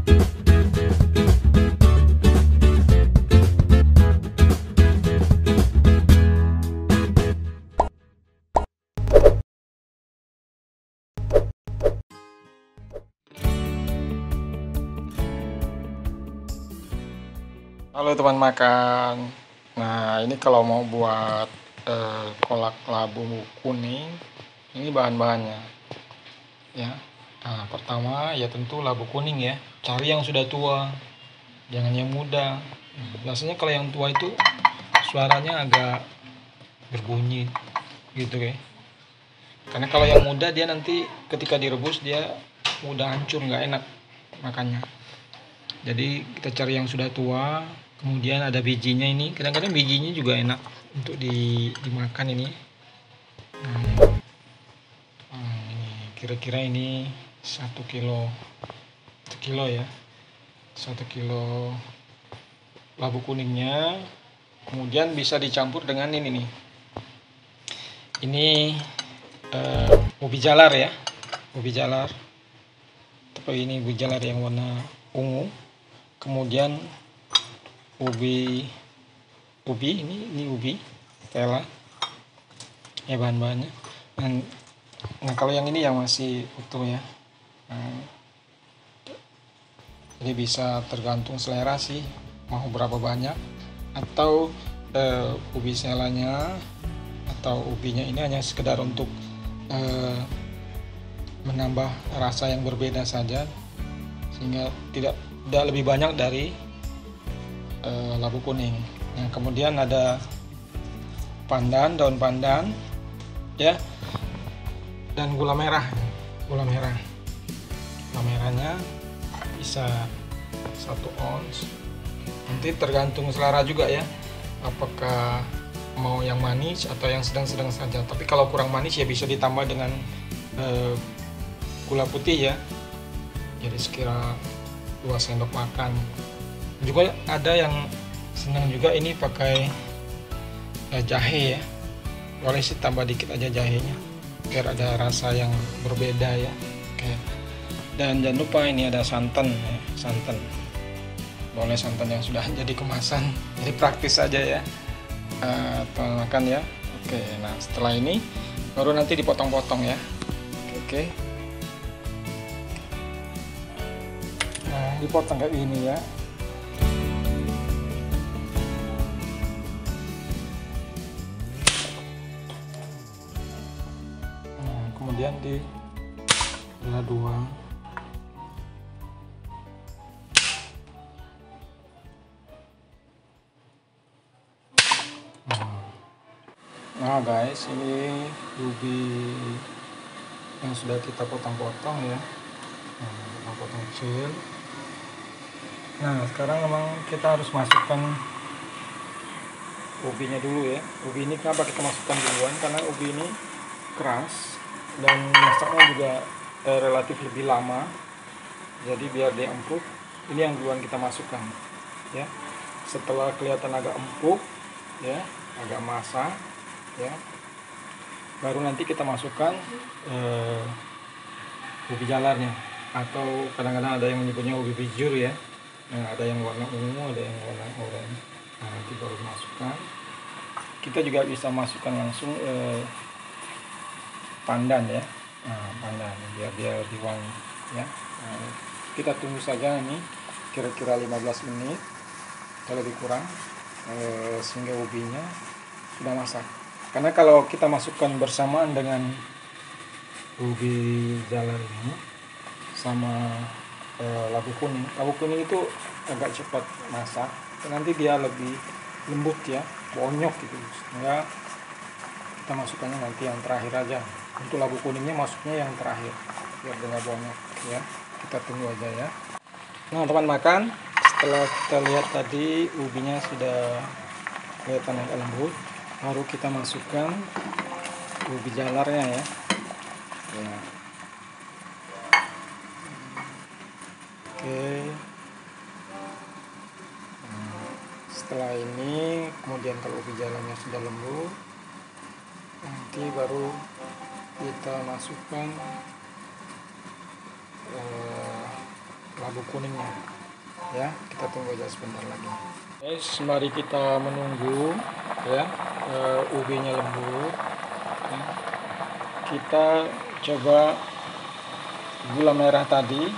Halo teman makan. Nah, ini kalau mau buat kolak labu kuning, ini bahan-bahannya ya. Nah, pertama ya tentu labu kuning ya. Cari yang sudah tua, jangan yang muda. Biasanya kalau yang tua itu suaranya agak berbunyi gitu ya. Karena kalau yang muda dia nanti ketika direbus dia mudah hancur, nggak enak makannya. Jadi kita cari yang sudah tua. Kemudian ada bijinya ini. Kadang-kadang bijinya juga enak untuk dimakan ini. Ini kira-kira ini 1 kilo ya. 1 kilo labu kuningnya. Kemudian bisa dicampur dengan ini nih. Ini ubi jalar ya. Ubi jalar. Tapi ini ubi jalar yang warna ungu. Kemudian ubi ini ubi tela ya bahan-bahannya. Nah kalau yang ini yang masih utuh ya, jadi bisa tergantung selera sih mau berapa banyak, atau ubi selanya atau ubinya ini hanya sekedar untuk menambah rasa yang berbeda saja, sehingga tidak lebih banyak dari labu kuning. Nah, kemudian ada pandan, daun pandan ya, dan gula merah. Gula merahnya bisa 1 ons. Nanti tergantung selera juga ya, apakah mau yang manis atau yang sedang-sedang saja. Tapi kalau kurang manis ya bisa ditambah dengan gula putih ya, jadi sekira 2 sendok makan. Juga ada yang senang juga ini pakai jahe ya, boleh sih tambah dikit aja jahenya biar ada rasa yang berbeda ya. Oke. Dan jangan lupa ini ada santan ya, santan. Boleh santan yang sudah jadi kemasan, jadi praktis saja ya makan ya. Oke, nah setelah ini baru nanti dipotong-potong ya. Oke. Nah, dipotong kayak gini ya. Kemudian dibelah 2. Nah guys, ini ubi yang sudah kita potong-potong ya, potong kecil. Nah sekarang memang kita harus masukkan ubinya dulu ya. Ubi ini kenapa kita masukkan duluan, karena ubi ini keras dan masaknya juga relatif lebih lama, jadi biar dia empuk, ini yang duluan kita masukkan ya. Setelah kelihatan agak empuk ya, agak masak ya, baru nanti kita masukkan ubi jalarnya, atau kadang-kadang ada yang menyebutnya ubi bijur ya. Nah, ada yang warna ungu, ada yang warna oranye. Nah, nanti baru masukkan. Kita juga bisa masukkan langsung pandan ya. Nah, pandan biar dia lebih wangi ya. Nah, kita tunggu saja ini kira-kira 15 menit atau lebih kurang sehingga ubinya sudah masak. Karena kalau kita masukkan bersamaan dengan ubi jalar ini sama labu kuning itu agak cepat masak, nanti dia lebih lembut ya, bonyok gitu. Sehingga kita masukkannya nanti yang terakhir aja. Untuk labu kuningnya masuknya yang terakhir biar dia bonyok ya. Kita tunggu aja ya. Nah teman makan, setelah kita lihat tadi ubinya sudah kelihatan agak lembut, baru kita masukkan ubi jalarnya ya. Oke. Setelah ini kemudian kalau ubi jalarnya sudah lembut, nanti baru kita masukkan labu labu kuningnya. Ya, kita tunggu aja sebentar lagi. Sembari kita menunggu ya ubinya lembut, ya, kita coba gula merah tadi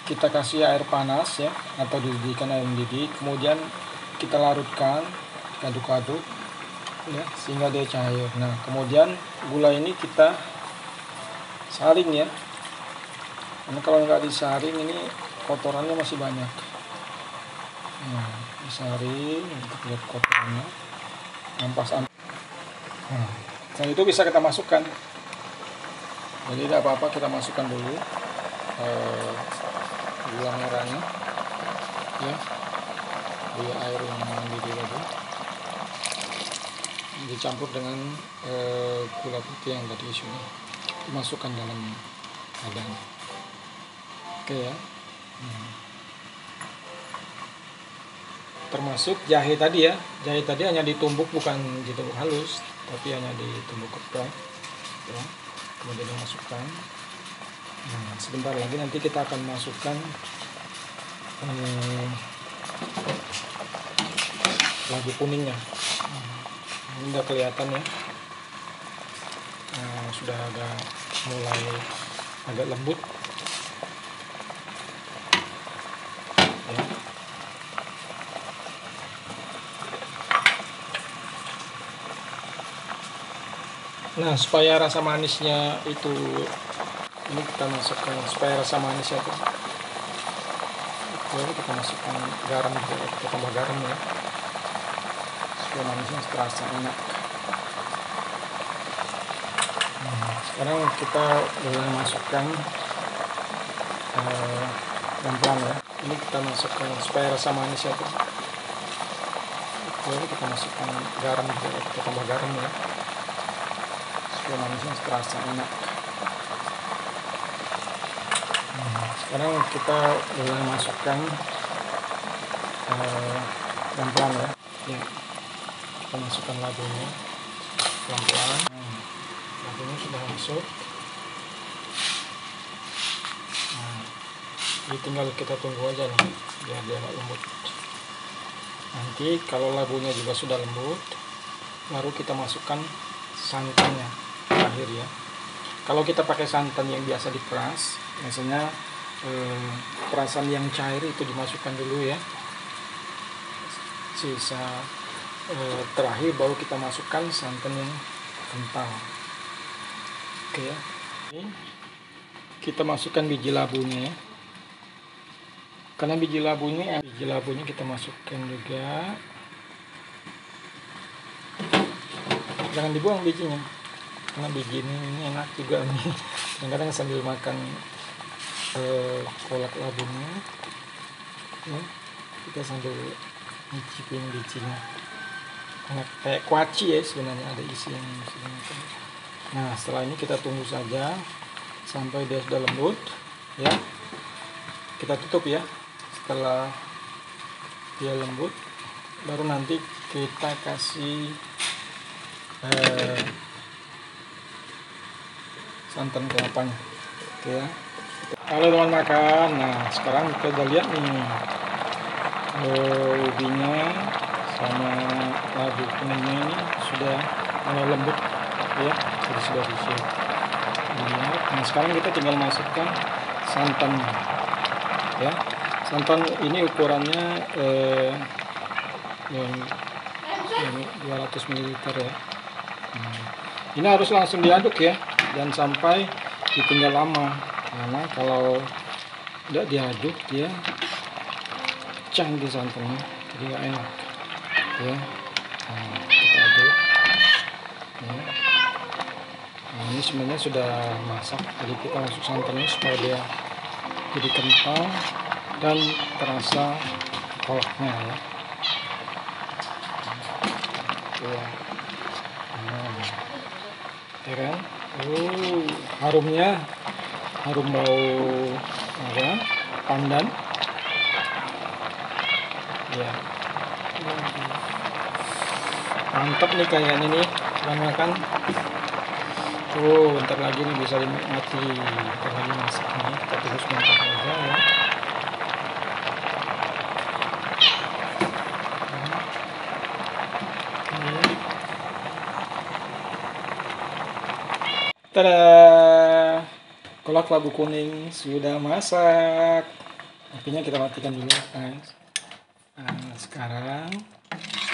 kita kasih air panas ya, atau dididihkan air mendidih, kemudian kita larutkan, aduk-aduk ya sehingga dia cair. Nah, kemudian gula ini kita saring ya, karena kalau nggak disaring ini kotorannya masih banyak. Nah, disaring untuk lihat kotorannya, ampas-ampas. Nah, setelah itu bisa kita masukkan. Jadi tidak apa-apa, kita masukkan dulu gula merahnya ya di air yang mendidih tadi, dicampur dengan gula putih yang tadi isunya, dimasukkan dalam wadah. Oke ya. Termasuk jahe tadi ya, jahe tadi hanya ditumbuk, bukan ditumbuk halus, tapi hanya ditumbuk keprek ya. Kemudian dimasukkan. Nah, sebentar lagi nanti kita akan masukkan labu kuningnya. Ini udah kelihatan ya, sudah mulai agak lembut ya. Nah, supaya rasa manisnya itu, ini kita masukkan supaya rasa manisnya itu, kita masukkan garam juga, kita tambah garam ya, supaya manisnya terasa enak. Nah, sekarang kita boleh masukkan pelan-pelan ya, ini kita masukkan supaya rasa manisnya itu, kita masukkan garam juga, kita tambah garam ya, supaya manisnya terasa enak. Sekarang kita boleh masukkan pelan-pelan ya. Ya, kita masukkan labunya pelan-pelan. Labunya sudah masuk. Nah, ini tinggal kita tunggu aja nih, biar dia agak lembut. Nanti kalau labunya juga sudah lembut, baru kita masukkan santannya terakhir ya. Kalau kita pakai santan yang biasa diperas, biasanya perasan yang cair itu dimasukkan dulu ya, sisa terakhir baru kita masukkan santan yang kental. Oke ya, ini kita masukkan biji labunya ya, karena biji labunya kita masukkan juga, jangan dibuang bijinya, karena biji ini enak juga nih, kadang-kadang sambil makan kolak labunya ya, kita sambil nyicipin bijinya, enak kayak kuaci ya sebenarnya, ada isi yang sebenarnya. Nah, setelah ini kita tunggu saja sampai dia sudah lembut ya, kita tutup ya. Setelah dia lembut baru nanti kita kasih santan kelapanya. Oke ya. Halo teman makan. Nah, sekarang kita udah lihat nih ubinya sama labu kuningnya ini sudah mulai lembut ya, jadi sudah bisa dilihat. Nah, sekarang kita tinggal masukkan santannya ya. Santan ini ukurannya ini 200 ml ya. Ini harus langsung diaduk ya, jangan sampai ditinggal lama, karena kalau tidak diaduk dia pecah di santannya, jadi nggak enak ya. Nah, kita aduk ya. Nah, ini sebenarnya sudah masak, jadi kita masuk santannya supaya dia jadi kental dan terasa kolaknya ya. Ya. Nah, ya kan? Harumnya, harum bau apa? Pandan. Ya. Mantap nih kayaknya nih, makan. Bentar lagi nih bisa dinikmati. Bentar lagi masak nih, kita tunggu sebentar. Tada! Kolak labu kuning sudah masak. Apinya kita matikan dulu, guys. Nah, sekarang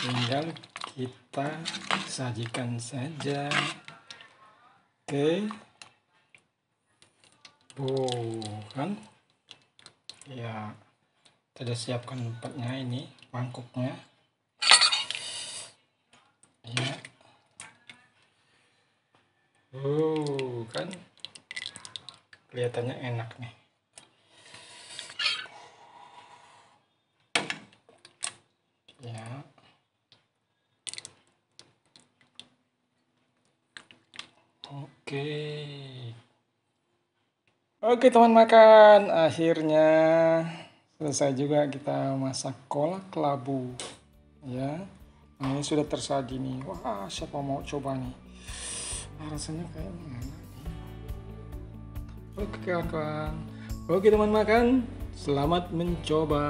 tinggal kita sajikan saja. Oke. Kan? Ya, kita siapkan tempatnya ini, mangkuknya. Ya. Kan? Kelihatannya enak nih. Ya. Oke teman makan, akhirnya selesai juga kita masak kolak labu. Ya, nah, ini sudah tersaji nih. Wah, siapa mau coba nih? Rasanya kayaknya enak. Oke kawan-kawan, oke teman makan, selamat mencoba.